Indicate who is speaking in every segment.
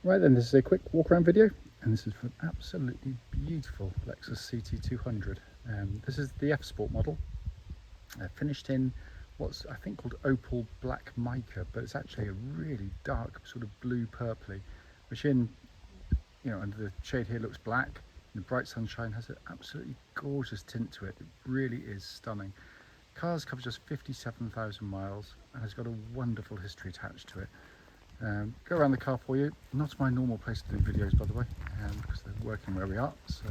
Speaker 1: Right then, this is a quick walk around video, and this is for an absolutely beautiful Lexus CT200. This is the F Sport model, finished in what's I think called opal black mica, but it's actually a really dark sort of blue purpley, which under the shade here looks black. The bright sunshine has an absolutely gorgeous tint to it. It really is stunning. Car's covered just 57,000 miles and has got a wonderful history attached to it. Go around the car for you. Not my normal place to do videos, by the way, because they're working where we are, so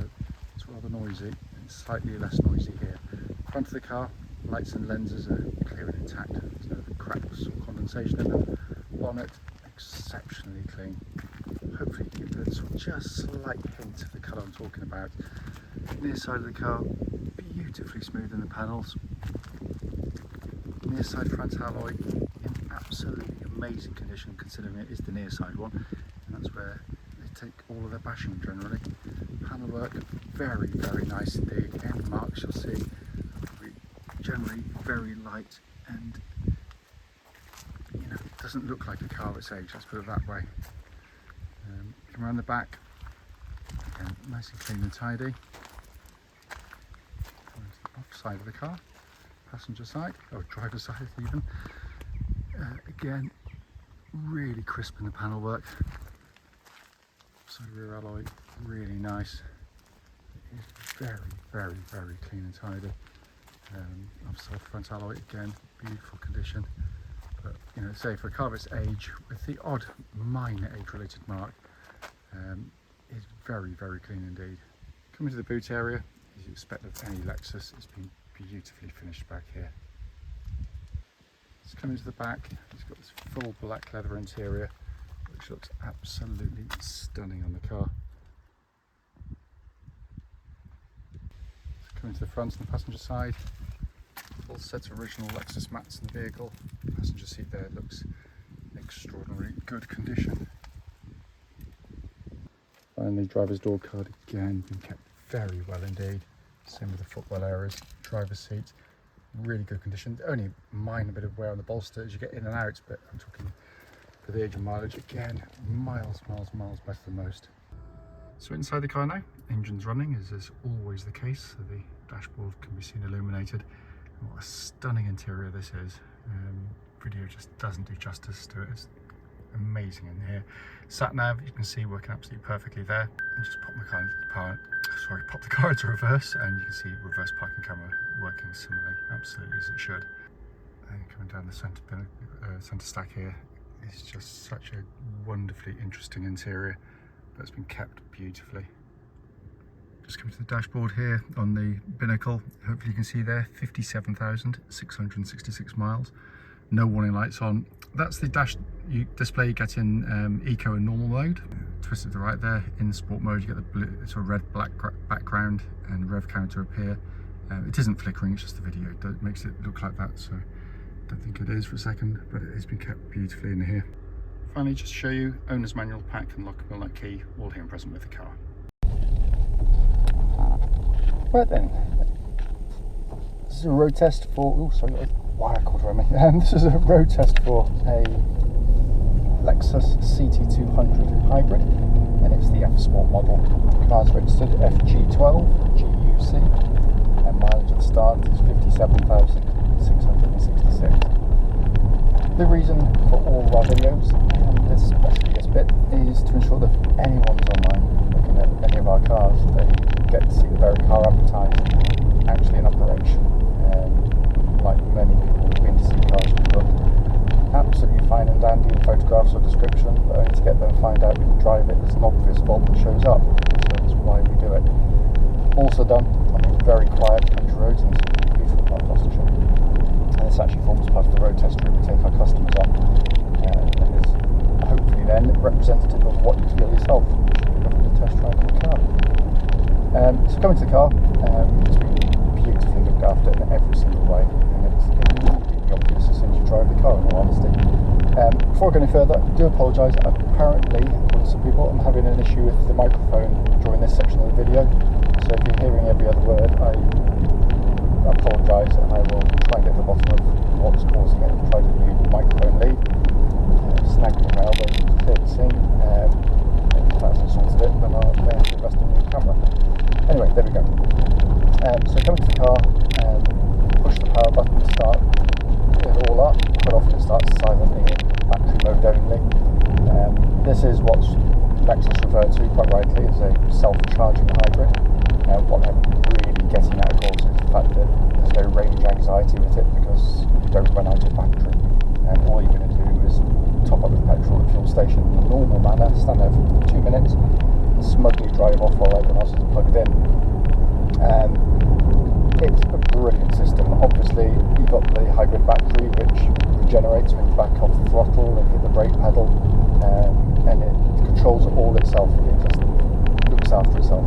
Speaker 1: it's rather noisy. It's slightly less noisy here. Front of the car, lights and lenses are clear and intact. There's no cracks or condensation in them. Bonnet, exceptionally clean. Hopefully you get the just slight hint of the colour I'm talking about. Near side of the car, beautifully smooth in the panels. Near side front alloy in absolutely amazing condition, considering it is the near side one, and that's where they take all of their bashing generally. Panel work, very, very nice indeed. End marks you'll see generally very light, and it doesn't look like a car of its age, let's put it that way. Come around the back, again, nice and clean and tidy. Come to the off side of the car, passenger side, or driver's side even. Again, really crisp in the panel work. Side rear alloy, really nice. It is very, very, very clean and tidy. Upside front alloy, again, beautiful condition. But say for a car of its age, with the odd minor age-related mark, it's very, very clean indeed. Coming to the boot area, as you expect of any Lexus, it's been beautifully finished back here. Let's come into the back. It's got this full black leather interior, which looks absolutely stunning on the car. Let's come into the front and the passenger side. Full set of original Lexus mats in the vehicle. The passenger seat there looks extraordinarily good condition. Finally, driver's door card, again, been kept very well indeed. Same with the footwell areas, driver's seat, really good condition. Only minor bit of wear on the bolster as you get in and out, but I'm talking for the age of mileage, again, miles better than most. So inside the car now, engine's running, as is always the case, so the dashboard can be seen illuminated. What a stunning interior this is. Video just doesn't do justice to it. It's amazing in here. Sat nav, you can see working absolutely perfectly there. And just pop the car into reverse, and you can see reverse parking camera working similarly, absolutely as it should. And coming down the centre stack here, it's just such a wonderfully interesting interior, but it's been kept beautifully. Just coming to the dashboard here on the binnacle, hopefully you can see there 57,666 miles. No warning lights on. That's the dash display you get in eco and normal mode. Twist it to the right there. In sport mode you get the blue, sort of red black background and rev counter appear. It isn't flickering, it's just the video that makes it look like that, so I don't think it is for a second, but it has been kept beautifully in here. Finally, just to show you, owner's manual, pack and lockable nut key, all here and present with the car. Right then, this is a road test for, oh sorry, got a wire cord around me. This is a road test for a Lexus CT200 hybrid, and it's the F Sport model. The car's registered FG12GUC, and mileage at the start is 57,666. The reason for all of our videos, and especially this bit, is to ensure that if anyone's online looking at any of our cars, they get to see the very car advertised actually in operation. Like many people who've been to see cars from look absolutely fine and dandy in photographs or description, but only to get there and find out when you drive it there's an obvious fault that shows up. So that's why we do it. Also done on these very quiet country roads in this beautiful part of Gloucestershire. And this actually forms part of the road test route we take our customers on. And is hopefully then representative of what you feel yourself should be looking to test drive the car. So coming to the car, it's been beautifully looked after in every single way, and it's immediately obvious as soon as you drive the car, in all honesty. Before I go any further, I do apologise. Apparently, according to some people, I'm having an issue with the microphone during this section of the video, so if you're hearing every other word, I apologise, and I will try and get to the bottom of what's causing it. I've tried a new microphone lead, snagged with my elbow, clear the scene. So come into the car, push the power button to start it all up. Quite often it starts silently in battery mode only. This is what Lexus referred to quite rightly as a self-charging hybrid. What they're really getting at, of course, is the fact that there's no range anxiety with it because you don't run out of battery. All you're going to do is top up with petrol at the fuel station in a normal manner, stand there for 2 minutes, and smugly drive off while everyone else is plugged in. It's a brilliant system. Obviously, you've got the hybrid battery which regenerates when you back off the throttle and hit the brake pedal, and it controls all itself. It just looks after itself.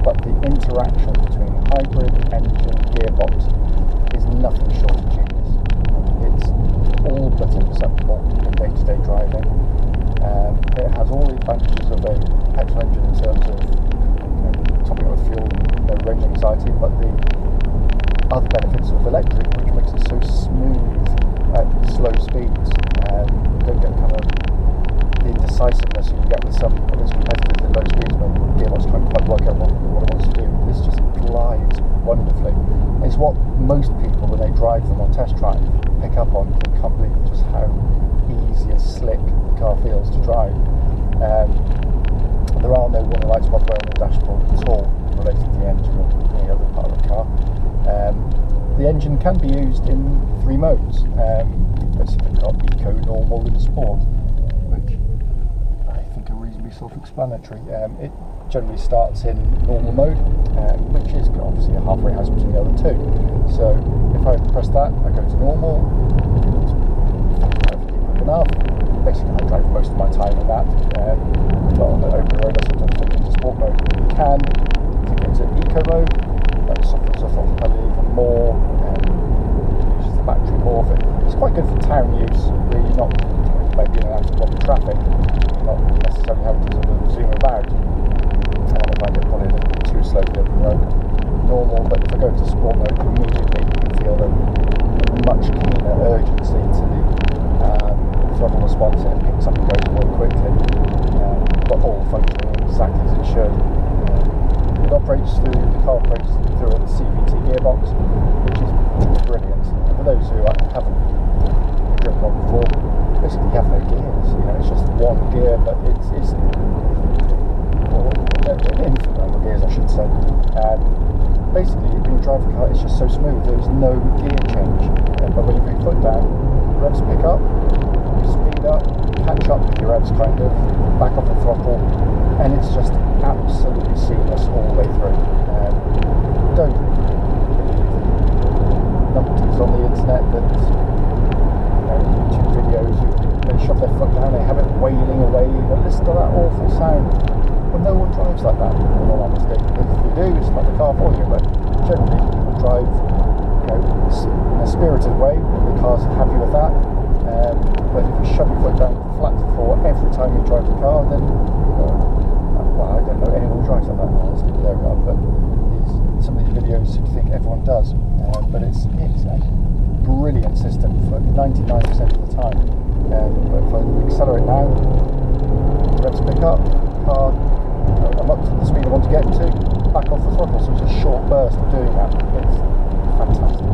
Speaker 1: But the interaction between hybrid, engine, gearbox is nothing short of genius. It's all but imperceptible in day-to-day driving. It has all the advantages of a petrol engine in terms of topping up with fuel, no range anxiety, but the other benefits of electric, which makes it so smooth at slow speeds. You don't get kind of the indecisiveness you get with some of its competitors at low speeds when the gearbox can't quite work out what it wants to do. This just glides wonderfully. It's what most people, when they drive them on test drive, pick up on. They can't believe just how easy and slick the car feels to drive. There are no warning lights, by the way, on the dashboard at all related to the engine or any other part of the car. The engine can be used in 3 modes. Basically, you've got Eco, Normal and Sport, which I think are reasonably self-explanatory. It generally starts in normal mode, which is obviously a halfway house between the other two. So if I press that, I go to normal, it's perfectly quick enough. Basically, I drive most of my time in that. But on the open road, I sometimes take it into sport mode. You can take it into eco mode, that softens the throttle pedal even more, uses the battery more. It's quite good for town use, where you're not maybe in and out of block traffic, you're not necessarily having to sort of zoom about. I find it probably a little bit too slow for the open road. Normal, but if I go into sport mode, immediately you can feel a much keener urgency to the throttle response, and it picks up and goes more quickly, but all functioning exactly as it should. The car operates through a CVT gearbox, which is brilliant. And for those who haven't driven one before, basically you have no gears. It's just one gear, but it's an infinite number of gears, I should say. Basically, when you drive the car, it's just so smooth. There's no gear change. But when you put your foot down, the revs pick up, you speed up, catch up with your revs, kind of back off the throttle, and it's just absolutely seamless all the way through. Don't believe numpties on the internet that YouTube videos, they shove their foot down, they have it wailing away, listen to that awful sound. Well, no one drives like that, in all honesty. If you do, it's not the car for you, but generally people drive in a spirited way, the car's happy with that. But if you shove your foot down flat to the floor every time you drive the car, then I don't know anyone who drives like that, honestly. There we are. But some of these videos you think everyone does, but it's a brilliant system for 99% of the time. But if I accelerate now, revs pick up, car, I'm up to the speed I want to get to, back off the throttle, so it's a short burst of doing that. It's fantastic.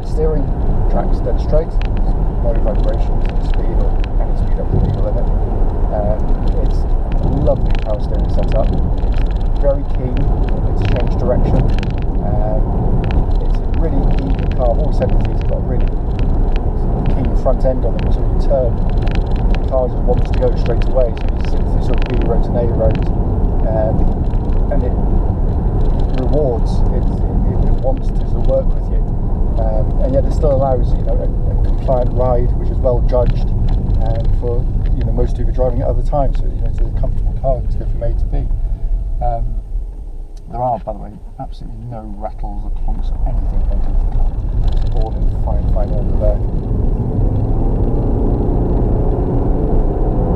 Speaker 1: Steering tracks dead straight, no vibrations, speed or any speed up to the legal limit. It's a lovely power steering setup. It's very keen to change direction. It's a really eager car. I've always said it's got a really keen front end on them, so you turn, the car just wants to go straight away, so you sit through sort of B roads and A roads, and it rewards, it wants to sort of work with you. And yet it still allows a compliant ride, which is well judged, for most people driving at other times. So it's a comfortable car to go from A to B. There are, by the way, absolutely no rattles or clunks or anything underneath the car. It's all in fine order there.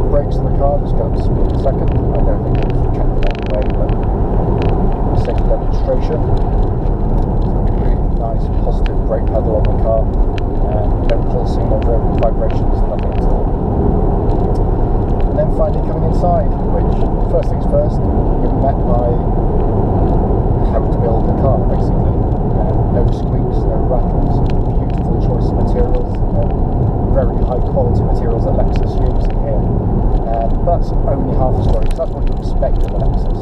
Speaker 1: Brakes of the car, just go up to speed in a second. I know they can check them on the way, but for the sake of demonstration, really nice positive brake pedal on the car, no pulsing, no vibrations, nothing at all. And then finally coming inside, which first things first, you're met by squeaks, no rattles, beautiful choice of materials, very high quality materials that Lexus use in here. But that's only half the story, because that's what you expect of a Lexus.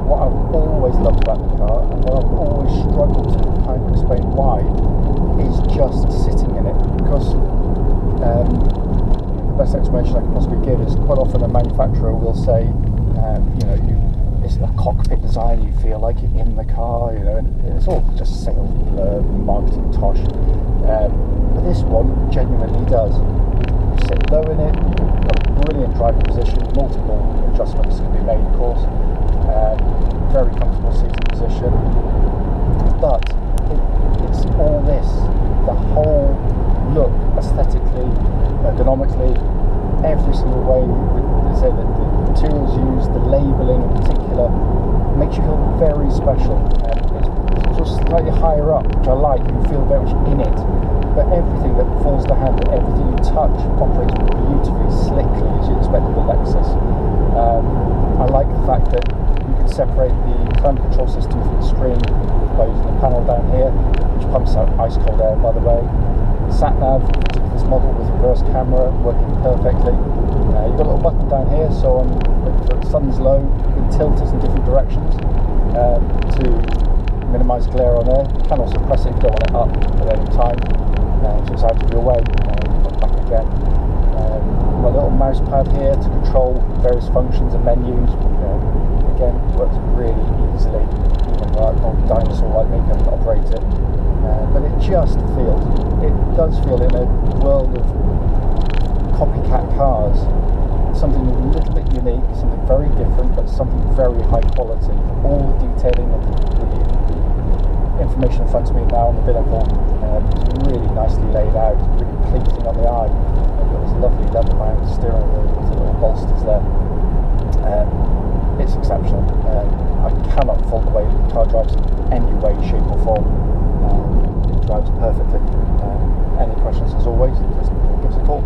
Speaker 1: What I've always loved about the car, and what I've always struggled to kind of explain why, is just sitting in it. Because the best explanation I can possibly give is quite often a manufacturer will say, it's a cockpit design, you feel like you're in the car, and it's all just sales blurb, marketing tosh. But this one genuinely does. You sit low in it, you've got a brilliant driving position, multiple adjustments can be made, of course. Very comfortable seating position, but it's all this, the whole look, aesthetically, ergonomically, every single way. They say that the materials used, the labelling in particular, makes you feel very special. It's just slightly higher up, which I like. You feel very much in it, but everything that falls to the hand, everything you touch, operates beautifully, slickly, as you'd expect with a Lexus. I like the fact that you can separate the climate control system from the screen by using the panel down here, which pumps out ice cold air, by the way. Sat nav, this model with reverse camera, working perfectly. You've got a little button down here, so if the sun's low, you can tilt it in different directions to minimise glare on air. You can also press it if you don't want it up at any time, so it's out of your way. Put it back again. Got a little mouse pad here to control various functions and menus. Again, works really easily. Even an old dinosaur like me can operate it. But it just feels, it does feel, in a world of copycat cars, something a little bit unique, something very different, but something very high quality. All the detailing of the information in front of me now on the binnacle is really nicely laid out, really pleasing on the eye. I've got this lovely leather-bound steering wheel with the little bolsters there. It's exceptional. I cannot fault the way the car drives in any way, shape or form. It drives perfectly. Any questions, as always, just give us a call.